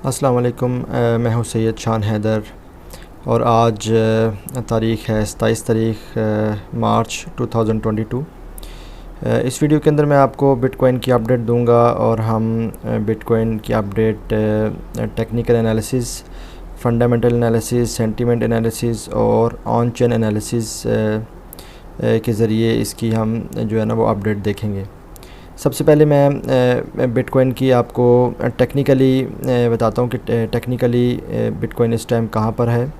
अस्सलाम वालेकुम। मैं हूँ सैयद शान हैदर और आज तारीख़ है 27 तारीख़ मार्च 2022। इस वीडियो के अंदर मैं आपको बिटकॉइन की अपडेट दूंगा और हम बिटकॉइन की update technical analysis, fundamental analysis, sentiment analysis और ऑन चेन एनालिसिस के ज़रिए इसकी हम जो है ना वो अपडेट देखेंगे। सबसे पहले मैं बिटकॉइन की आपको टेक्निकली बताता हूँ कि टेक्निकली बिटकॉइन इस टाइम कहाँ पर है।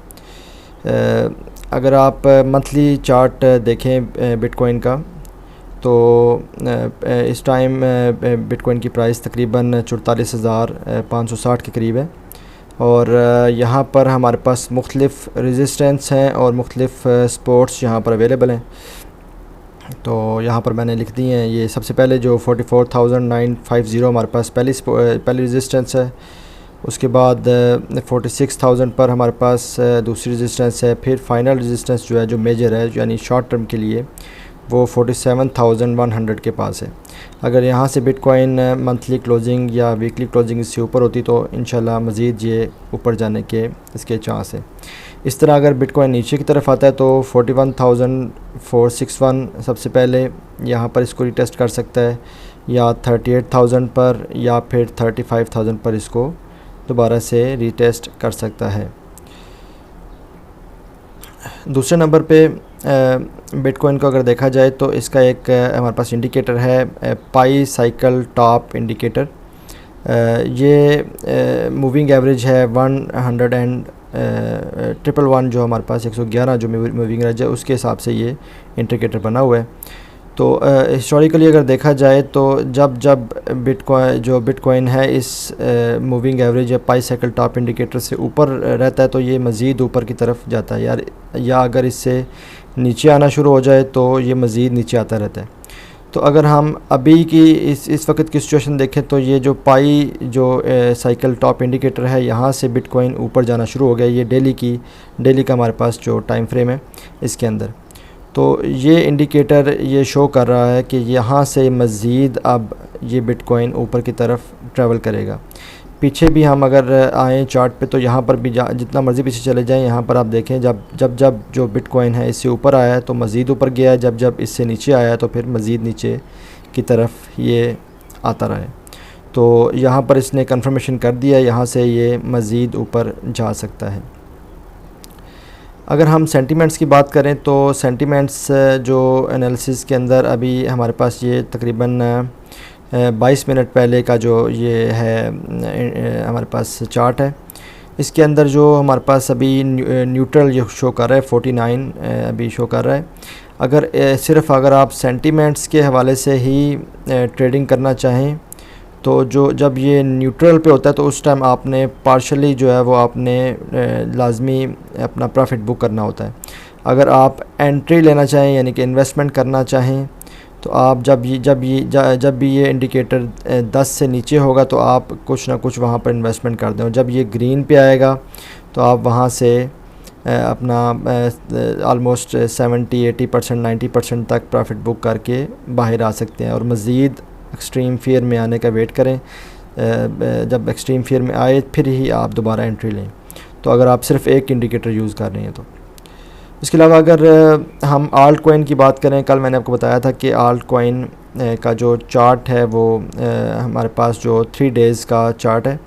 अगर आप मंथली चार्ट देखें बिटकॉइन का तो इस टाइम बिटकॉइन की प्राइस तकरीबन 44,560 के करीब है और यहाँ पर हमारे पास मुख्तलिफ़ रेजिस्टेंस हैं और मुख्तलिफ़ सपोर्ट्स यहाँ पर अवेलेबल हैं। तो यहाँ पर मैंने लिख दी हैं। ये सबसे पहले जो 44,950 हमारे पास पहली रेजिस्टेंस है, उसके बाद 46,000 पर हमारे पास दूसरी रेजिस्टेंस है। फिर फाइनल रेजिस्टेंस जो है जो मेजर है यानी शॉर्ट टर्म के लिए वो 47,100 के पास है। अगर यहाँ से बिटकॉइन मंथली क्लोजिंग या वीकली क्लोजिंग इससे ऊपर होती तो इंशाल्लाह मज़ीद ये ऊपर जाने के इसके चांस है। इस तरह अगर बिटकॉइन नीचे की तरफ आता है तो 41,461 सबसे पहले यहाँ पर इसको रिटेस्ट कर सकता है, या 38,000 पर या फिर 35,000 पर इसको दोबारा से रिटेस्ट कर सकता है। दूसरे नंबर पे बिटकॉइन को अगर देखा जाए तो इसका एक हमारे पास इंडिकेटर है पाई साइकिल टॉप इंडिकेटर। ये मूविंग एवरेज है 100 जो हमारे पास 111 जो मूविंग एवरेज है उसके हिसाब से ये इंडिकेटर बना हुआ है। तो हिस्टोरिकली अगर देखा जाए तो जब बिटकॉइन है इस मूविंग एवरेज या पाई साइकिल टॉप इंडिकेटर से ऊपर रहता है तो ये मज़ीद ऊपर की तरफ जाता है या अगर इससे नीचे आना शुरू हो जाए तो ये मज़ीद नीचे आता रहता है। तो अगर हम अभी की इस वक्त की सिचुएशन देखें तो ये जो पाई साइकिल टॉप इंडिकेटर है यहाँ से बिटकॉइन ऊपर जाना शुरू हो गया। ये डेली का हमारे पास जो टाइम फ्रेम है इसके अंदर, तो ये इंडिकेटर ये शो कर रहा है कि यहाँ से मज़ीद अब ये बिटकॉइन ऊपर की तरफ ट्रैवल करेगा। पीछे भी हम अगर आएँ चार्ट पे तो यहाँ पर भी जितना मर्ज़ी पीछे चले जाएं, यहाँ पर आप देखें जब जो बिटकॉइन है इससे ऊपर आया है तो मज़ीद ऊपर गया है, जब इससे नीचे आया है तो फिर मज़ीद नीचे की तरफ ये आता रहा है। तो यहाँ पर इसने कंफर्मेशन कर दिया, यहाँ से ये मज़ीद ऊपर जा सकता है। अगर हम सेंटिमेंट्स की बात करें तो सेंटिमेंट्स जो एनालिसिस के अंदर अभी हमारे पास ये तकरीबन 22 मिनट पहले का जो ये है हमारे पास चार्ट है, इसके अंदर जो हमारे पास अभी न्यूट्रल ये शो कर रहा है 49 अभी शो कर रहा है। अगर सिर्फ़ अगर आप सेंटिमेंट्स के हवाले से ही ट्रेडिंग करना चाहें तो जब ये न्यूट्रल पे होता है तो उस टाइम आपने पार्शली जो है वो आपने लाजमी अपना प्रॉफिट बुक करना होता है। अगर आप एंट्री लेना चाहें यानी कि इन्वेस्टमेंट करना चाहें तो आप जब भी ये इंडिकेटर 10 से नीचे होगा तो आप कुछ ना कुछ वहाँ पर इन्वेस्टमेंट कर दें, और जब ये ग्रीन पे आएगा तो आप वहाँ से अपना आलमोस्ट 70-80% 90% तक प्रॉफिट बुक करके बाहर आ सकते हैं और मज़ीद एक्सट्रीम फियर में आने का वेट करें। जब एक्सट्रीम फियर में आए फिर ही आप दोबारा एंट्री लें, तो अगर आप सिर्फ़ एक इंडिकेटर यूज़ कर रहे हैं तो। इसके अलावा अगर हम आल्ट कॉइन की बात करें, कल मैंने आपको बताया था कि आल्ट कॉइन का जो चार्ट है वो हमारे पास जो 3 डेज़ का चार्ट है,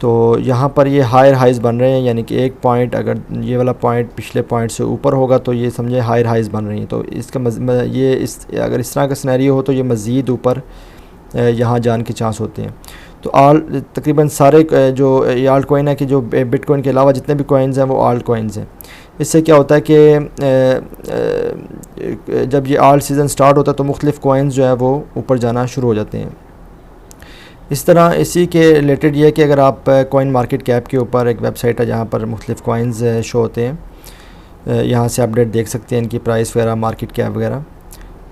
तो यहाँ पर ये हायर हाइज़ बन रहे हैं, यानी कि एक पॉइंट अगर ये वाला पॉइंट पिछले पॉइंट से ऊपर होगा तो ये समझे हायर हाइज़ बन रही हैं। तो इसका अगर इस तरह का सिनेरियो हो तो ये मज़ीद ऊपर यहाँ जाने के चांस होते हैं। तो तकरीबन सारे जो ये आल्ट कॉइन है कि जो बिटकॉइन के अलावा जितने भी कॉइन्स हैं वो आल्ट कॉइन्स हैं। इससे क्या होता है कि जब ये आल्ट सीज़न स्टार्ट होता है तो मुख्तलिफ़ कॉइन्स जो है वो ऊपर जाना शुरू हो जाते हैं। इस तरह इसी के रिलेटेड ये है कि अगर आप कॉइन मार्केट कैप के ऊपर एक वेबसाइट है जहाँ पर मुख्तलिफ़ कॉइन्स शो होते हैं, यहाँ से अपडेट देख सकते हैं इनकी प्राइस वगैरह, मार्केट कैप वगैरह।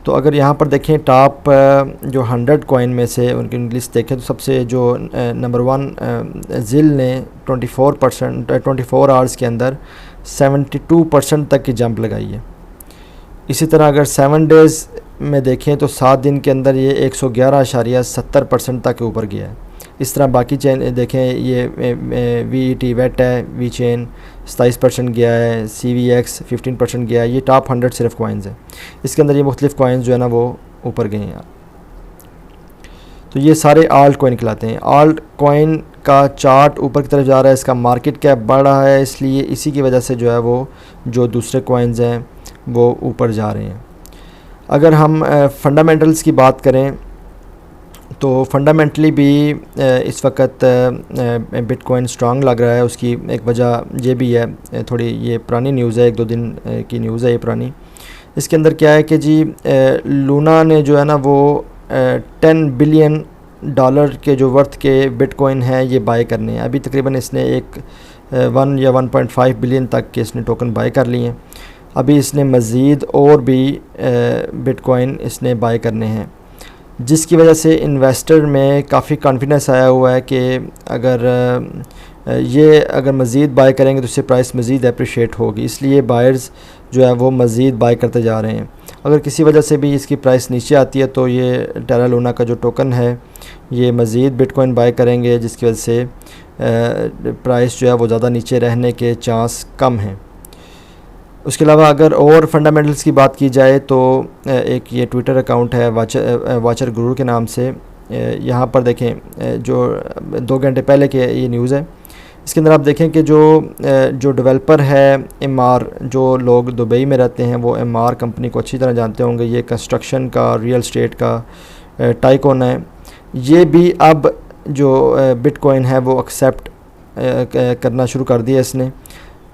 तो अगर यहाँ पर देखें टॉप जो 100 कॉइन में से उनकी लिस्ट देखें तो सबसे जो नंबर 1 जिल ने 24 आवर्स के अंदर 72% तक की जंप लगाई है। इसी तरह अगर 7 डेज़ में देखें तो 7 दिन के अंदर ये 111.70% तक ऊपर गया है। इस तरह बाकी चेन देखें, ये VET वेट है, वी चेन 27% गया है, CVX 15% गया है। ये टॉप 100 सिर्फ कॉइन्स हैं। इसके अंदर ये मुख्तलिफ कॉइन्स जो है ना वो ऊपर गए हैं। तो ये सारे आल्ट कॉइन कहलाते हैं। आल्ट कॉइन का चार्ट ऊपर की तरफ जा रहा है, इसका मार्केट कैप बढ़ रहा है, इसलिए इसी की वजह से जो है वो जो दूसरे कॉइन्स हैं वो ऊपर जा रहे हैं। अगर हम फंडामेंटल्स की बात करें तो फंडामेंटली भी इस वक्त बिटकॉइन स्ट्रांग लग रहा है। उसकी एक वजह ये भी है, थोड़ी ये पुरानी न्यूज़ है, 1-2 दिन की न्यूज़ है ये पुरानी। इसके अंदर क्या है कि जी लूना ने जो है ना वो $10 बिलियन के जो वर्थ के बिटकॉइन हैं ये बाय करने हैं। अभी तकरीबन इसने 1 या 1.5 बिलियन तक के इसने टोकन बाय कर लिए हैं। अभी इसने मज़ीद और भी बिटकॉइन इसने बाय करने हैं, जिसकी वजह से इन्वेस्टर में काफ़ी कॉन्फिडेंस आया हुआ है कि अगर मज़ीद बाय करेंगे तो इससे प्राइस मज़ीद अप्रिशिएट होगी। इसलिए बायर्स जो है वो मज़ीद बाय करते जा रहे हैं। अगर किसी वजह से भी इसकी प्राइस नीचे आती है तो ये टेरा लूना का जो टोकन है ये मज़ीद बिटकॉइन बाय करेंगे, जिसकी वजह से प्राइस जो है वो ज़्यादा नीचे रहने के चांस कम हैं। उसके अलावा अगर और फंडामेंटल्स की बात की जाए तो एक ये ट्विटर अकाउंट है वाचर गुरु के नाम से। यहाँ पर देखें जो 2 घंटे पहले के ये न्यूज़ है। इसके अंदर आप देखें कि जो डेवलपर है MR, जो लोग दुबई में रहते हैं वो MR कंपनी को अच्छी तरह जानते होंगे। ये कंस्ट्रक्शन का, रियल स्टेट का टाइकून है। ये भी अब जो बिटकॉइन है वो एक्सेप्ट करना शुरू कर दिया इसने।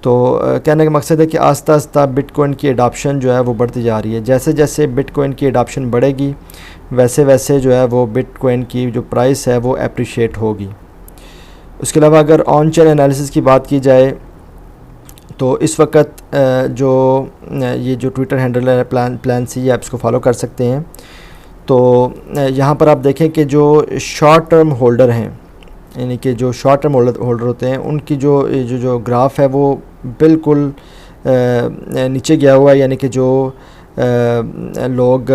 तो कहने का मकसद है कि आस्ता आस्ता बिटकॉइन की एडॉप्शन जो है वो बढ़ती जा रही है। जैसे जैसे बिटकॉइन की एडॉप्शन बढ़ेगी वैसे वैसे जो है वो बिटकॉइन की जो प्राइस है वो अप्रिशिएट होगी। उसके अलावा अगर ऑन चेन एनालिसिस की बात की जाए तो इस वक्त ये जो ट्विटर हैंडल है प्लान सी, ऐप्स को फॉलो कर सकते हैं। तो यहाँ पर आप देखें कि जो शॉर्ट टर्म होल्डर हैं, यानी कि जो शॉर्ट टर्म होल्डर होते हैं, उनकी जो ग्राफ है वो बिल्कुल नीचे गया हुआ है। यानी कि जो लोग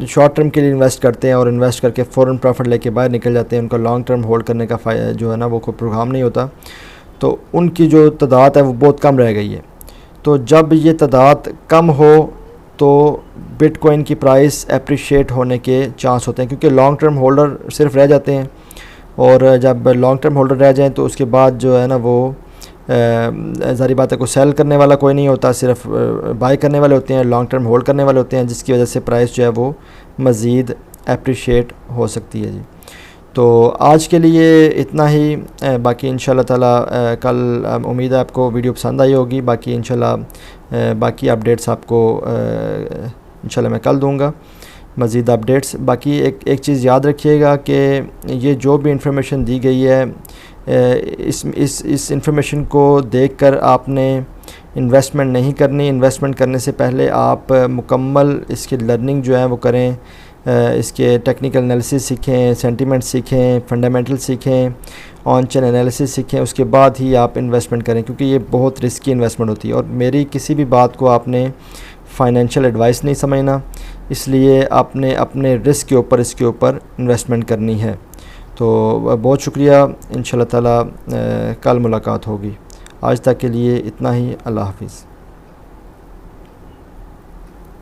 शॉर्ट टर्म के लिए इन्वेस्ट करते हैं और इन्वेस्ट करके फ़ौरन प्रॉफिट लेके बाहर निकल जाते हैं, उनका लॉन्ग टर्म होल्ड करने का जो है ना वो कोई प्रोग्राम नहीं होता, तो उनकी जो तादाद है वो बहुत कम रह गई है। तो जब ये तादाद कम हो तो बिटकॉइन की प्राइस अप्रिशिएट होने के चांस होते हैं, क्योंकि लॉन्ग टर्म होल्डर सिर्फ रह जाते हैं। और जब लॉन्ग टर्म होल्डर रह जाएं तो उसके बाद जो है ना वो ज़ाहिर बात है कोई सेल करने वाला कोई नहीं होता, सिर्फ बाय करने वाले होते हैं, लॉन्ग टर्म होल्ड करने वाले होते हैं, जिसकी वजह से प्राइस जो है वो मज़ीद अप्रिशिएट हो सकती है जी। तो आज के लिए इतना ही। बाकी इंशाल्लाह ताला कल उम्मीद है आपको वीडियो पसंद आई होगी। बाकी इंशाल्लाह बाकी अपडेट्स आपको इंशाल्लाह मैं कल दूँगा, मज़ीद अपडेट्स। बाकी एक चीज़ याद रखिएगा कि ये जो भी इंफॉर्मेशन दी गई है इस इंफॉर्मेशन को देखकर आपने इन्वेस्टमेंट नहीं करनी। इन्वेस्टमेंट करने से पहले आप मुकम्मल इसकी लर्निंग जो है वो करें, इसके टेक्निकल एनालिसिस सीखें, सेंटिमेंट सीखें, फंडामेंटल सीखें, ऑन चेन एनालिसिस सीखें, उसके बाद ही आप इन्वेस्टमेंट करें, क्योंकि ये बहुत रिस्की इन्वेस्टमेंट होती है। और मेरी किसी भी बात को आपने फाइनेंशियल एडवाइस नहीं समझना, इसलिए आपने अपने रिस्क के ऊपर इसके ऊपर इन्वेस्टमेंट करनी है। तो बहुत शुक्रिया, इंशाल्लाह ताला कल मुलाकात होगी। आज तक के लिए इतना ही। अल्लाह हाफ़िज़।